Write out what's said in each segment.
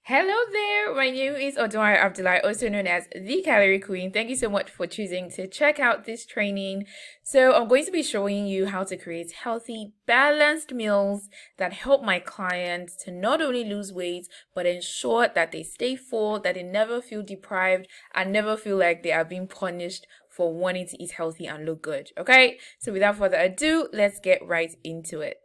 Hello there, my name is Odwar Abdullah, also known as the Calorie Queen. Thank you so much for choosing to check out this training. So, I'm going to be showing you how to create healthy, balanced meals that help my clients to not only lose weight, but ensure that they stay full, that they never feel deprived, and never feel like they are being punished for wanting to eat healthy and look good. Okay, so without further ado, let's get right into it.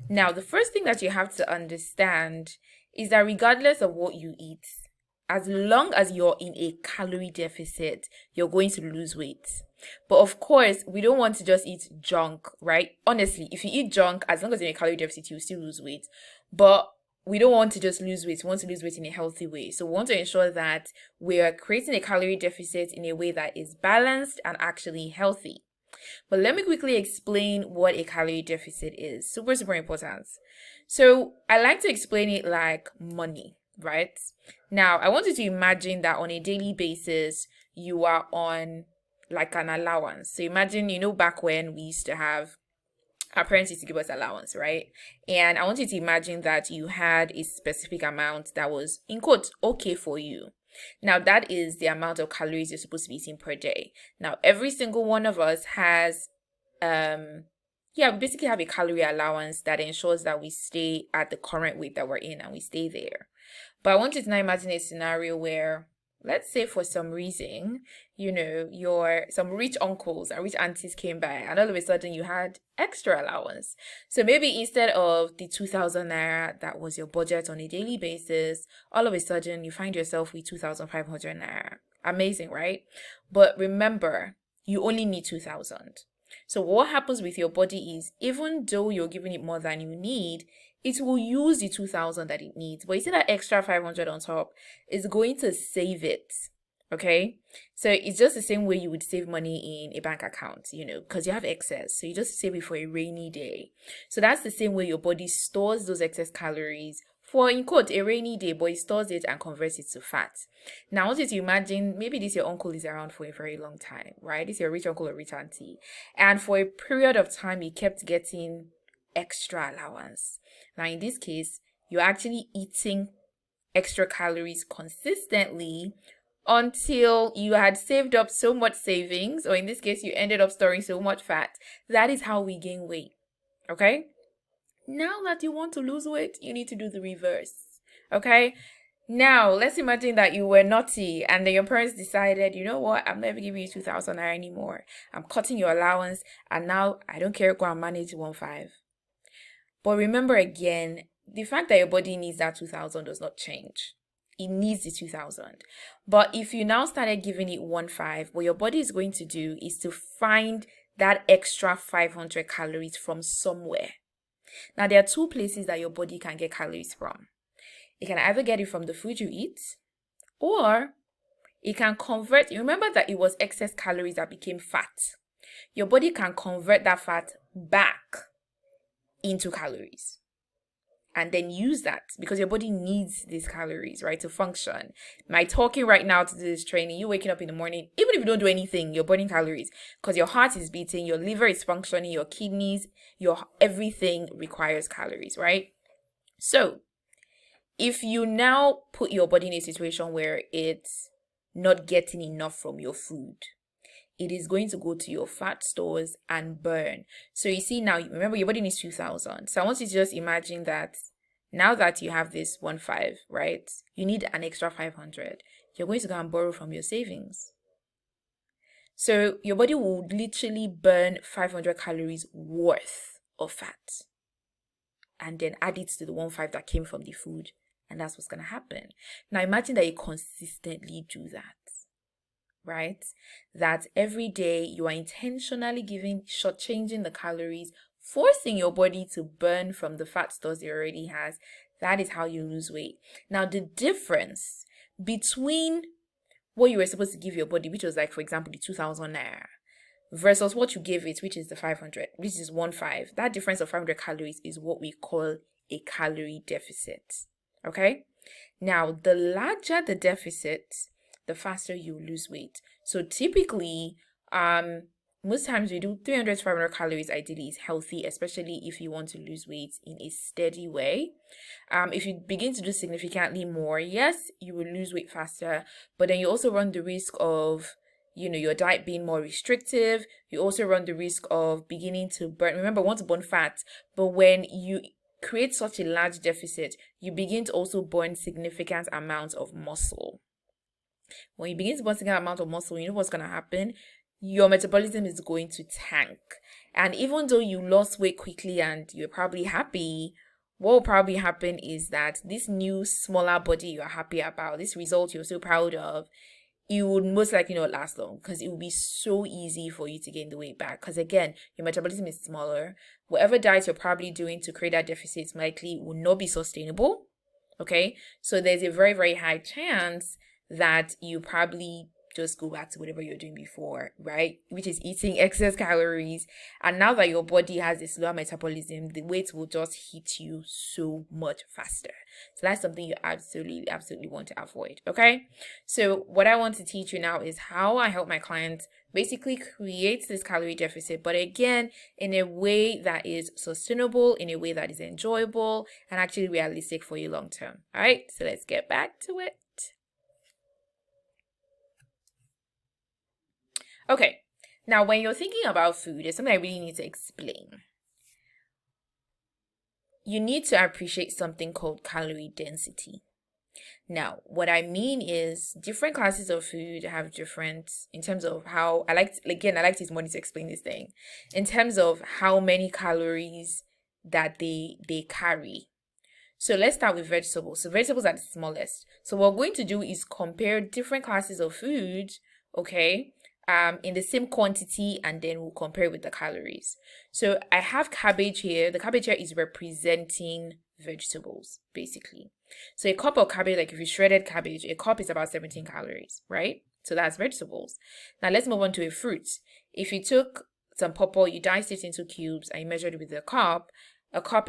Now, the first thing that you have to understand is that regardless of what you eat, as long as you're in a calorie deficit, you're going to lose weight. But of course, we don't want to just eat junk, right? Honestly, if you eat junk, as long as you're in a calorie deficit, you will still lose weight. But we don't want to just lose weight. We want to lose weight in a healthy way. So we want to ensure that we are creating a calorie deficit in a way that is balanced and actually healthy. But let me quickly explain what a calorie deficit is. Super, super important. So I like to explain it like money, right? Now, I want you to imagine that on a daily basis, you are on like an allowance. So imagine, back when we used to have our parents used to give us allowance, right? And I want you to imagine that you had a specific amount that was, in quotes, okay for you. Now, that is the amount of calories you're supposed to be eating per day. Now, every single one of us has, we basically have a calorie allowance that ensures that we stay at the current weight that we're in and we stay there. But I want you to now imagine a scenario where, let's say for some reason, some rich uncles and rich aunties came by and all of a sudden you had extra allowance. So maybe instead of the 2,000 naira that was your budget on a daily basis, all of a sudden you find yourself with 2,500 naira. Amazing, right? But remember, you only need 2,000. So what happens with your body is, even though you're giving it more than you need, it will use the 2,000 that it needs. But you see that extra 500 on top is going to save it. Okay? So it's just the same way you would save money in a bank account, because you have excess. So you just save it for a rainy day. So that's the same way your body stores those excess calories for, in quote, a rainy day, but it stores it and converts it to fat. Now, I want you to imagine maybe this your uncle is around for a very long time, right? This your rich uncle or rich auntie. And for a period of time, he kept getting extra allowance. Now, in this case, you're actually eating extra calories consistently until you had saved up so much savings, or in this case, you ended up storing so much fat. That is how we gain weight. Okay? Now that you want to lose weight, you need to do the reverse. Okay? Now, let's imagine that you were naughty and then your parents decided, you know what, I'm never giving you 2,000 naira anymore. I'm cutting your allowance and now I don't care, go and manage 1,500. But remember again, the fact that your body needs that 2,000 does not change. It needs the 2,000. But if you now started giving it 1,500, what your body is going to do is to find that extra 500 calories from somewhere. Now, there are two places that your body can get calories from. It can either get it from the food you eat, or it can convert. You remember that it was excess calories that became fat. Your body can convert that fat back into calories and then use that, because your body needs these calories, right, to function. My talking right now to do this training, you waking up in the morning, even if you don't do anything, you're burning calories because your heart is beating, your liver is functioning, your kidneys, your everything requires calories, right? So if you now put your body in a situation where it's not getting enough from your food, it is going to go to your fat stores and burn. So you see now, remember your body needs 2,000. So I want you to just imagine that now that you have this 1,500, right? You need an extra 500. You're going to go and borrow from your savings. So your body will literally burn 500 calories worth of fat and then add it to the 1,500 that came from the food. And that's what's going to happen. Now imagine that you consistently do that. Right? That every day you are intentionally shortchanging the calories, forcing your body to burn from the fat stores it already has. That is how you lose weight. Now, the difference between what you were supposed to give your body, which was like, for example, the 2,000 naira, versus what you gave it, which is the 500, which is 1,500, that difference of 500 calories is what we call a calorie deficit. Okay? Now, the larger the deficit, the faster you lose weight. So typically, most times we do 300 to 500 calories ideally is healthy, especially if you want to lose weight in a steady way. If you begin to do significantly more, yes, you will lose weight faster, but then you also run the risk of your diet being more restrictive. You also run the risk of beginning to burn. Remember, we want to burn fat, but when you create such a large deficit, you begin to also burn significant amounts of muscle. When you begin to burn significant amount of muscle, you know what's going to happen? Your metabolism is going to tank. And even though you lost weight quickly and you're probably happy, what will probably happen is that this new smaller body you're happy about, this result you're so proud of, it would most likely not last long because it will be so easy for you to gain the weight back. Because again, your metabolism is smaller. Whatever diet you're probably doing to create that deficit likely will not be sustainable. Okay, so there's a very, very high chance that you probably just go back to whatever you're doing before, right? Which is eating excess calories. And now that your body has a slower metabolism, the weight will just hit you so much faster. So that's something you absolutely, absolutely want to avoid, okay? So what I want to teach you now is how I help my clients basically create this calorie deficit, but again, in a way that is sustainable, in a way that is enjoyable, and actually realistic for you long term. All right, so let's get back to it. Okay, now when you're thinking about food, there's something I really need to explain. You need to appreciate something called calorie density. Now, what I mean is different classes of food have different, in terms of how, I like this morning to explain this thing, in terms of how many calories that they carry. So let's start with vegetables. So vegetables are the smallest. So what we're going to do is compare different classes of food, okay, in the same quantity, and then we'll compare with the calories. So I have cabbage here. The cabbage here is representing vegetables, basically. So a cup of cabbage, like if you shredded cabbage, a cup is about 17 calories, right? So that's vegetables. Now let's move on to a fruit. If you took some pawpaw, you diced it into cubes, and you measured it with a cup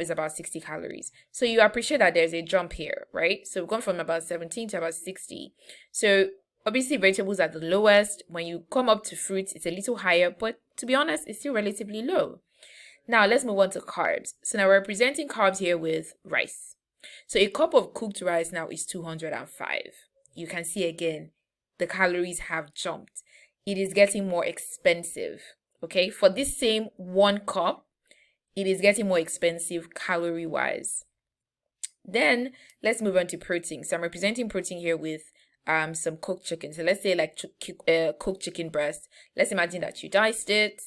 is about 60 calories. So you appreciate that there's a jump here, right? So we've gone from about 17 to about 60. So obviously, vegetables are the lowest. When you come up to fruits, it's a little higher, but to be honest, it's still relatively low. Now, let's move on to carbs. So now we're representing carbs here with rice. So a cup of cooked rice now is 205. You can see again, the calories have jumped. It is getting more expensive, okay? For this same 1 cup, it is getting more expensive calorie-wise. Then, let's move on to protein. So I'm representing protein here with some cooked chicken. So let's say like cooked chicken breast. Let's imagine that you diced it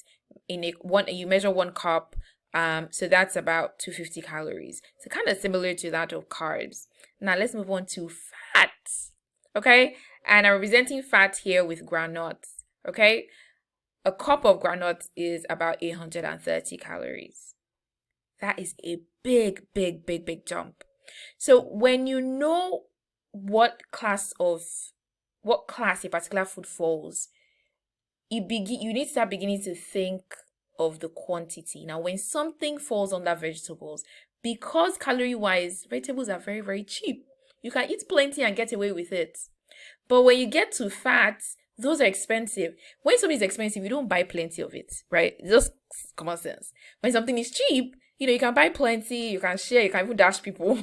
you measure 1 cup. So that's about 250 calories. So kind of similar to that of carbs. Now let's move on to fat. Okay, and I'm representing fat here with groundnuts. Okay, a cup of groundnuts is about 830 calories. That is a big, big, big, big jump. So when you know what class a particular food falls, you need to start beginning to think of the quantity. Now, when something falls under vegetables, because calorie-wise, vegetables are very, very cheap. You can eat plenty and get away with it. But when you get to fats, those are expensive. When something is expensive, you don't buy plenty of it, right? It's just common sense. When something is cheap, you can buy plenty, you can share, you can even dash people.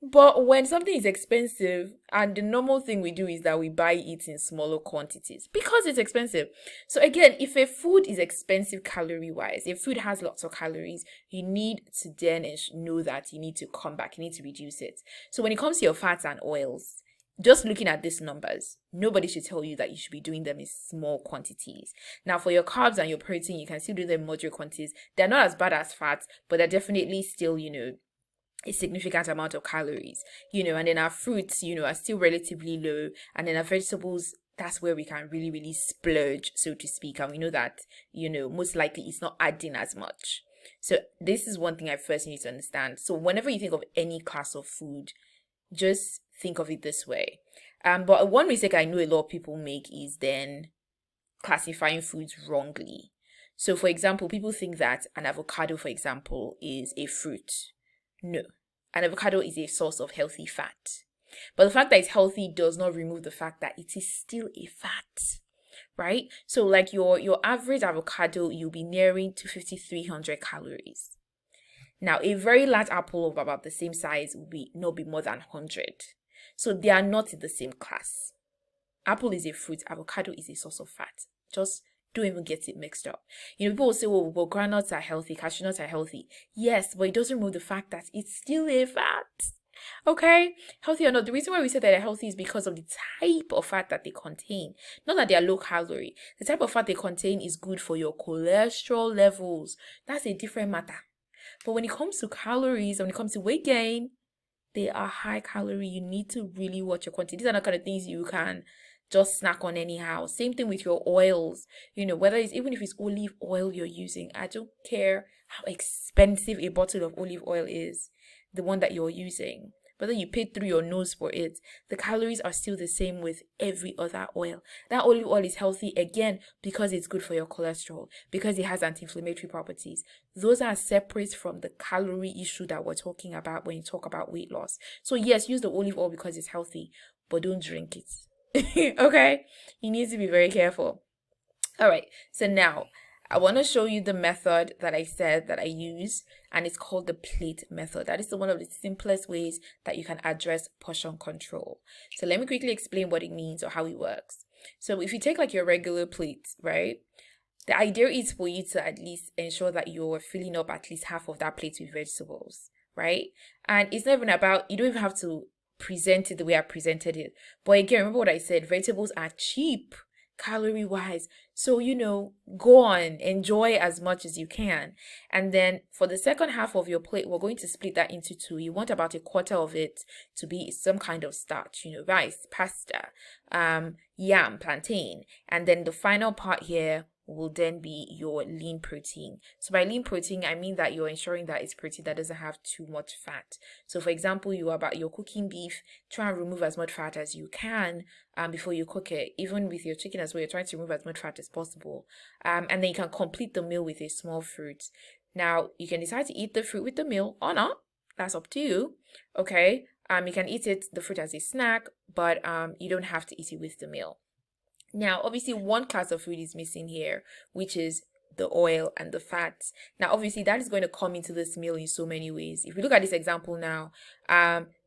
But when something is expensive, and the normal thing we do is that we buy it in smaller quantities because it's expensive. So again, if a food is expensive calorie-wise, if food has lots of calories, you need to then know that you need to come back, you need to reduce it. So when it comes to your fats and oils, just looking at these numbers, nobody should tell you that you should be doing them in small quantities. Now, for your carbs and your protein, you can still do them in moderate quantities. They're not as bad as fats, but they're definitely still, a significant amount of calories, and then our fruits, are still relatively low. And then our vegetables, that's where we can really, really splurge, so to speak. And we know that, most likely it's not adding as much. So this is one thing I first need to understand. So whenever you think of any class of food, just think of it this way. But one mistake I know a lot of people make is then classifying foods wrongly. So for example, people think that an avocado, for example, is a fruit. No, an avocado is a source of healthy fat. But the fact that it's healthy does not remove the fact that it is still a fat, right? So like your average avocado, you'll be nearing to 5,300 calories. Now, a very large apple of about the same size will not be more than 100. So they are not in the same class. Apple is a fruit, avocado is a source of fat. Just don't even get it mixed up. People will say, well, groundnuts are healthy, cashew nuts are healthy. Yes, but it doesn't remove the fact that it's still a fat. Okay? Healthy or not, the reason why we say that they're healthy is because of the type of fat that they contain. Not that they are low calorie. The type of fat they contain is good for your cholesterol levels. That's a different matter. But when it comes to calories, when it comes to weight gain, they are high calorie. You need to really watch your quantity. These are not kind of things you can just snack on anyhow. Same thing with your oils. Whether it's even if it's olive oil you're using. I don't care how expensive a bottle of olive oil is, the one that you're using. Whether you paid through your nose for it, the calories are still the same with every other oil. That olive oil is healthy again because it's good for your cholesterol, because it has anti-inflammatory properties. Those are separate from the calorie issue that we're talking about when you talk about weight loss. So yes, use the olive oil because it's healthy, but don't drink it. Okay? You need to be very careful. All right, so now I want to show you the method that I said that I use, and it's called the plate method. That is one of the simplest ways that you can address portion control. So let me quickly explain what it means or how it works. So if you take like your regular plate, right? The idea is for you to at least ensure that you're filling up at least half of that plate with vegetables, right? And it's not even about, you don't even have to present it the way I presented it. But again, remember what I said, vegetables are cheap calorie wise. So, go on, enjoy as much as you can. And then for the second half of your plate, we're going to split that into two. You want about a quarter of it to be some kind of starch, rice, pasta, yam, plantain. And then the final part here will then be your lean protein. So by lean protein, I mean that you're ensuring that it's protein that doesn't have too much fat. So for example, you're cooking beef, try and remove as much fat as you can before you cook it. Even with your chicken as well, you're trying to remove as much fat as possible. And then you can complete the meal with a small fruit. Now, you can decide to eat the fruit with the meal or not. That's up to you. Okay. You can eat the fruit as a snack, but you don't have to eat it with the meal. Now, obviously, one class of food is missing here, which is the oil and the fats. Now, obviously, that is going to come into this meal in so many ways. If we look at this example now,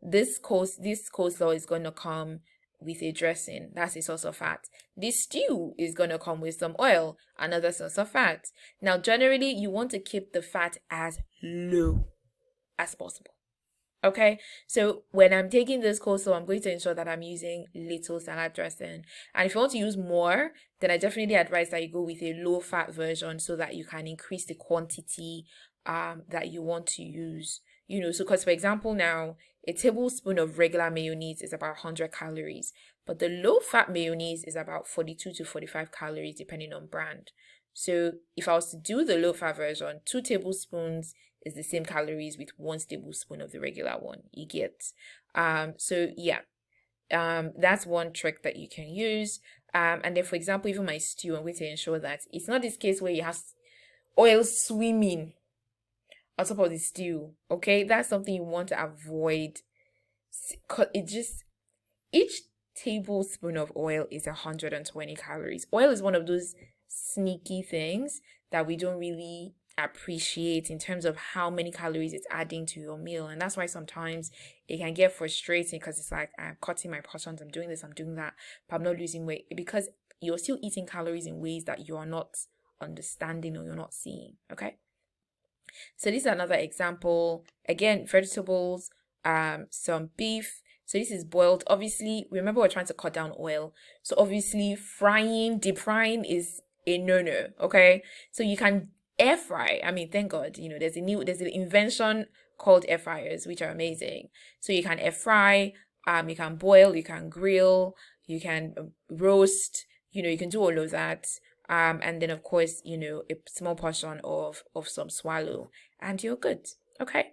this coleslaw is going to come with a dressing. That's a source of fat. This stew is going to come with some oil, another source of fat. Now, generally, you want to keep the fat as low as possible. Okay, so when I'm taking this coleslaw, I'm going to ensure that I'm using little salad dressing. And if you want to use more, then I definitely advise that you go with a low-fat version so that you can increase the quantity that you want to use. So because for example now, a tablespoon of regular mayonnaise is about 100 calories, but the low-fat mayonnaise is about 42 to 45 calories depending on brand. So if I was to do the low-fat version, 2 tablespoons is the same calories with 1 tablespoon of the regular one. You get. So yeah, that's one trick that you can use. And then for example, even my stew, I'm going to ensure that it's not this case where you have oil swimming on top of the stew. Okay, that's something you want to avoid. Each tablespoon of oil is 120 calories. Oil is one of those sneaky things that we don't really appreciate in terms of how many calories it's adding to your meal. And that's why sometimes it can get frustrating because it's like, I'm cutting my portions, I'm doing this, I'm doing that, but I'm not losing weight, because you're still eating calories in ways that you are not understanding or you're not seeing. Okay, so this is another example. Again, vegetables, some beef. So this is boiled. Obviously, remember we're trying to cut down oil, so obviously deep frying is a no-no. Okay, so you can air fry. I mean, thank God, there's an invention called air fryers, which are amazing. So you can air fry, you can boil, you can grill, you can roast, you can do all of that. And then of course, a small portion of some swallow, and you're good. Okay.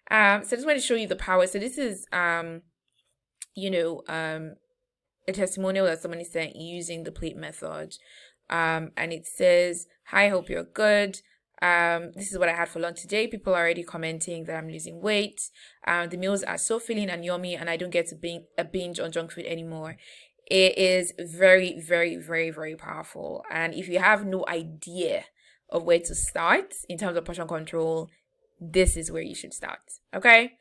So I just want to show you the power. So this is a testimonial that somebody sent using the plate method. And it says, "Hi, hope you're good. This is what I had for lunch today. People are already commenting that I'm losing weight. The meals are so filling and yummy, and I don't get to binge on junk food anymore. It is very, very, very, very powerful. And if you have no idea of where to start in terms of portion control, this is where you should start. Okay.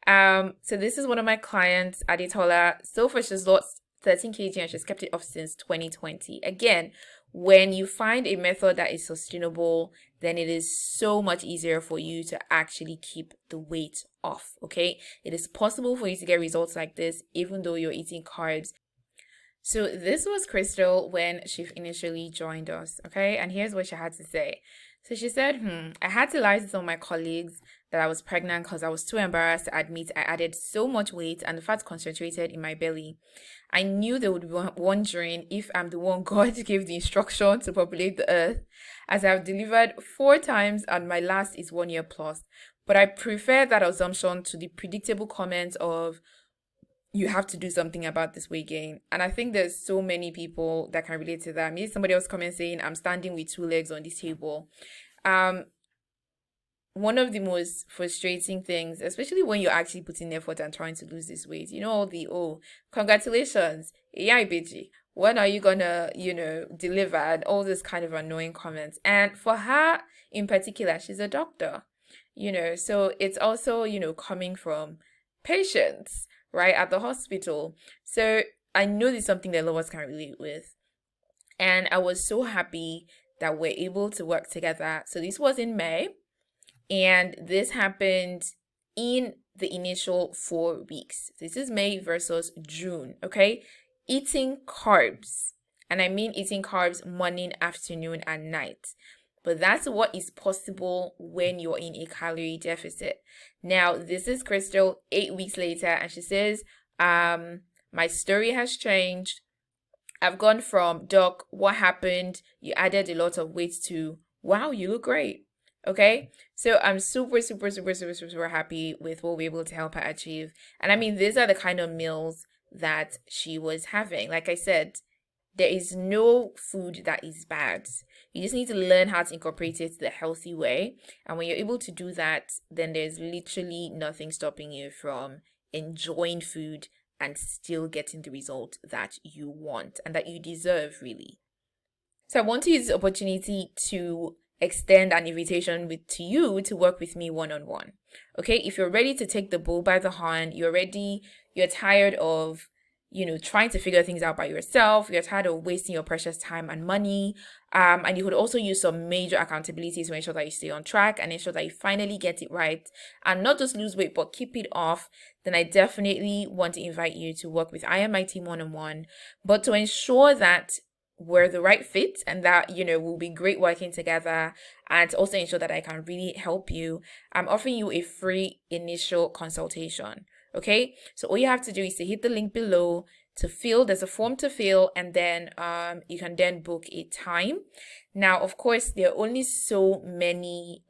So this is one of my clients, Aditola. So far, she's lost 13 kg and she's kept it off since 2020. Again, when you find a method that is sustainable, then it is so much easier for you to actually keep the weight off. Okay. It is possible for you to get results like this, even though you're eating carbs. So this was Crystal when she initially joined us, okay? And here's what she had to say. So she said, I had to lie to some of my colleagues that I was pregnant because I was too embarrassed to admit I added so much weight and the fat concentrated in my belly. I knew they would be wondering if I'm the one God gave the instruction to populate the earth, as I've delivered 4 times and my last is 1 year plus. But I prefer that assumption to the predictable comment of, you have to do something about this weight gain. And I think there's so many people that can relate to that. Maybe somebody else comment saying, I'm standing with 2 legs on this table. One of the most frustrating things, especially when you're actually putting effort and trying to lose this weight, all the, congratulations, yeah, bitchy, when are you gonna, deliver, and all this kind of annoying comments. And for her in particular, she's a doctor, so it's also, coming from patients, right, at the hospital. So I know this is something that a lot of us can relate with. And I was so happy that we're able to work together. So this was in May, and this happened in the initial 4 weeks. This is May versus June, okay? Eating carbs. And I mean eating carbs morning, afternoon, and night. But that's what is possible when you're in a calorie deficit. Now, this is Crystal 8 weeks later, and she says, my story has changed. I've gone from, Doc, what happened? You added a lot of weight, to, wow, you look great. Okay, so I'm super happy with what we're able to help her achieve. And I mean, these are the kind of meals that she was having. Like I said, there is no food that is bad. You just need to learn how to incorporate it the healthy way. And when you're able to do that, then there's literally nothing stopping you from enjoying food and still getting the result that you want and that you deserve, really. So I want to use this opportunity to extend an invitation to you to work with me one-on-one. Okay, if you're ready to take the bull by the horn, you're tired of trying to figure things out by yourself, you're tired of wasting your precious time and money, and you could also use some major accountability to ensure that you stay on track and ensure that you finally get it right and not just lose weight but keep it off, then I definitely want to invite you to work with I and my team one-on-one. But to ensure that we're the right fit and that we'll be great working together, and to also ensure that I can really help you, I'm offering you a free initial consultation. Okay, so all you have to do is to hit the link below to fill. There's a form to fill, and then you can then book a time. Now, of course, there are only so many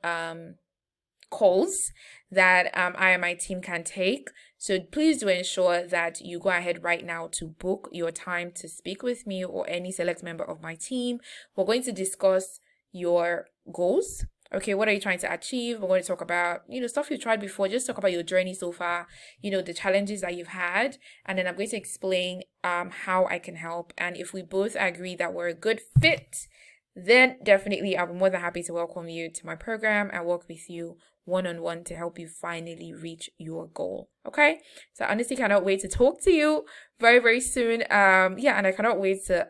calls that I and my team can take. So please do ensure that you go ahead right now to book your time to speak with me or any select member of my team. We're going to discuss your goals. Okay, what are you trying to achieve? We're going to talk about, stuff you tried before. Just talk about your journey so far, the challenges that you've had. And then I'm going to explain how I can help. And if we both agree that we're a good fit, then definitely I'll be more than happy to welcome you to my program and work with you one-on-one to help you finally reach your goal. Okay, so I honestly cannot wait to talk to you very, very soon. And I cannot wait to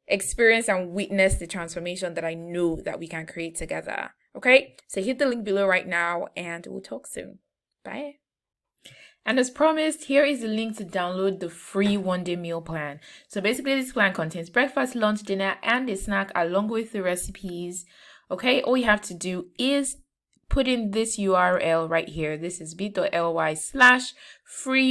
experience and witness the transformation that I know that we can create together. Okay, so hit the link below right now and we'll talk soon. Bye. And as promised, here is the link to download the free 1-day meal plan. So basically, this plan contains breakfast, lunch, dinner, and a snack along with the recipes. Okay, all you have to do is put in this URL right here. This is bit.ly/free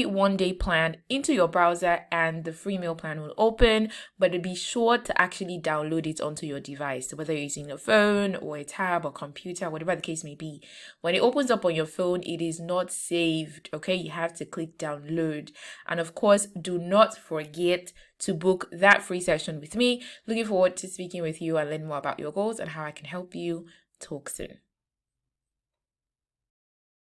1-day plan into your browser, and the free meal plan will open. But be sure to actually download it onto your device, so whether you're using a phone or a tab or computer, whatever the case may be. When it opens up on your phone, it is not saved. Okay, you have to click download. And of course, do not forget to book that free session with me. Looking forward to speaking with you and learn more about your goals and how I can help you. Talk soon.